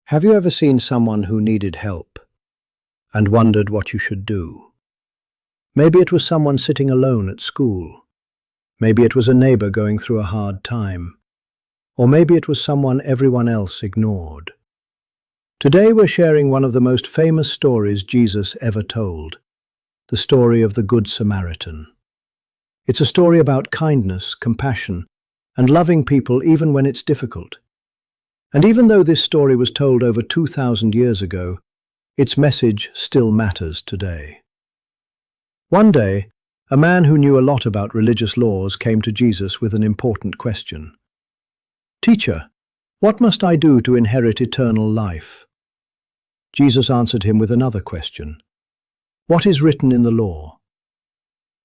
Have you ever seen someone who needed help and wondered what you should do? Maybe it was someone sitting alone at school. Maybe it was a neighbor going through a hard time. Or maybe it was someone everyone else ignored. Today we're sharing one of the most famous stories Jesus ever told, the story of the Good Samaritan. It's a story about kindness, compassion, and loving people even when it's difficult. And even though this story was told over 2,000 years ago, its message still matters today. One day, a man who knew a lot about religious laws came to Jesus with an important question. "Teacher, what must I do to inherit eternal life?" Jesus answered him with another question. "What is written in the law?"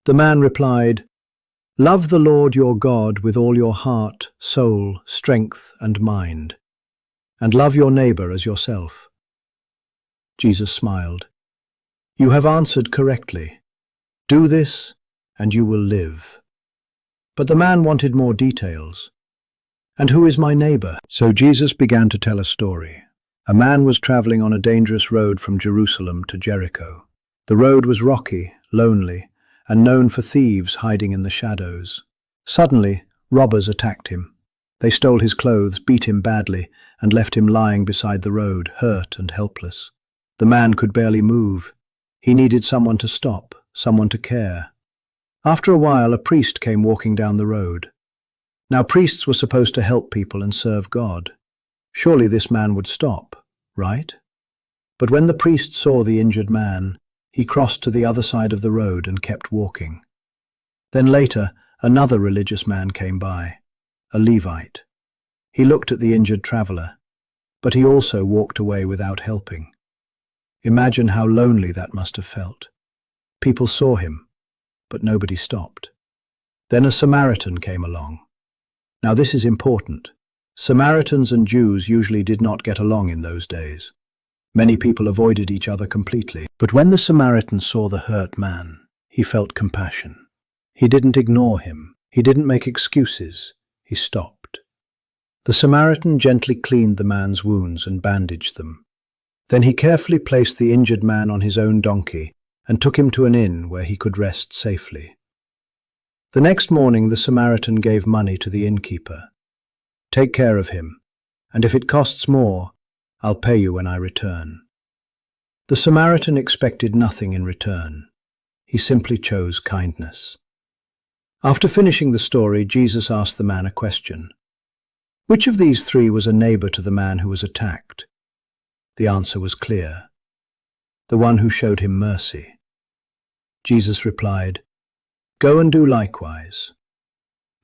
The man replied, "Love the Lord your God with all your heart, soul, strength, and mind, and love your neighbor as yourself." Jesus smiled. "You have answered correctly. Do this, and you will live." But the man wanted more details. "And who is my neighbor?" So Jesus began to tell a story. A man was traveling on a dangerous road from Jerusalem to Jericho. The road was rocky, lonely, and known for thieves hiding in the shadows. Suddenly, robbers attacked him. They stole his clothes, beat him badly, and left him lying beside the road, hurt and helpless. The man could barely move. He needed someone to stop, someone to care. After a while, a priest came walking down the road. Now, priests were supposed to help people and serve God. Surely this man would stop, right? But when the priest saw the injured man, he crossed to the other side of the road and kept walking. Then later, another religious man came by, a Levite. He looked at the injured traveler, but he also walked away without helping. Imagine how lonely that must have felt. People saw him, but nobody stopped. Then a Samaritan came along. Now this is important. Samaritans and Jews usually did not get along in those days. Many people avoided each other completely. But when the Samaritan saw the hurt man, he felt compassion. He didn't ignore him. He didn't make excuses. He stopped. The Samaritan gently cleaned the man's wounds and bandaged them. Then he carefully placed the injured man on his own donkey and took him to an inn where he could rest safely. The next morning, the Samaritan gave money to the innkeeper. "Take care of him, and if it costs more, I'll pay you when I return." The Samaritan expected nothing in return. He simply chose kindness. After finishing the story, Jesus asked the man a question. Which of these three was a neighbor to the man who was attacked? The answer was clear. The one who showed him mercy. Jesus replied, "Go and do likewise."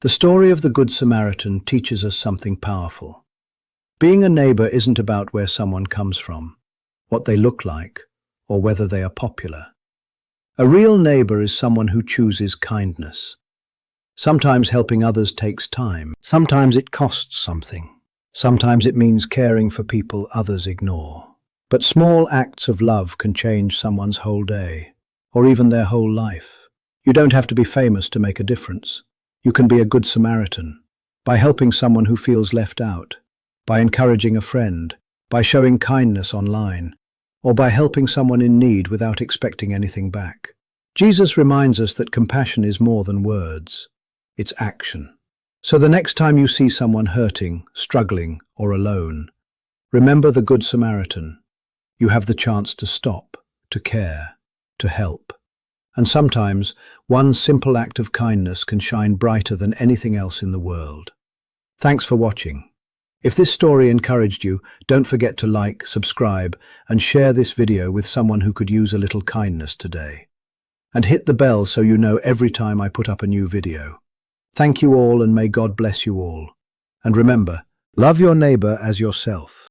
The story of the Good Samaritan teaches us something powerful. Being a neighbor isn't about where someone comes from, what they look like, or whether they are popular. A real neighbor is someone who chooses kindness. Sometimes helping others takes time. Sometimes it costs something. Sometimes it means caring for people others ignore. But small acts of love can change someone's whole day, or even their whole life. You don't have to be famous to make a difference. You can be a good Samaritan by helping someone who feels left out, by encouraging a friend, by showing kindness online, or by helping someone in need without expecting anything back. Jesus reminds us that compassion is more than words. It's action. So the next time you see someone hurting, struggling, or alone, remember the Good Samaritan. You have the chance to stop, to care, to help. And sometimes, one simple act of kindness can shine brighter than anything else in the world. Thanks for watching. If this story encouraged you, don't forget to like, subscribe, and share this video with someone who could use a little kindness today. And hit the bell so you know every time I put up a new video. Thank you all, and may God bless you all. And remember, love your neighbor as yourself.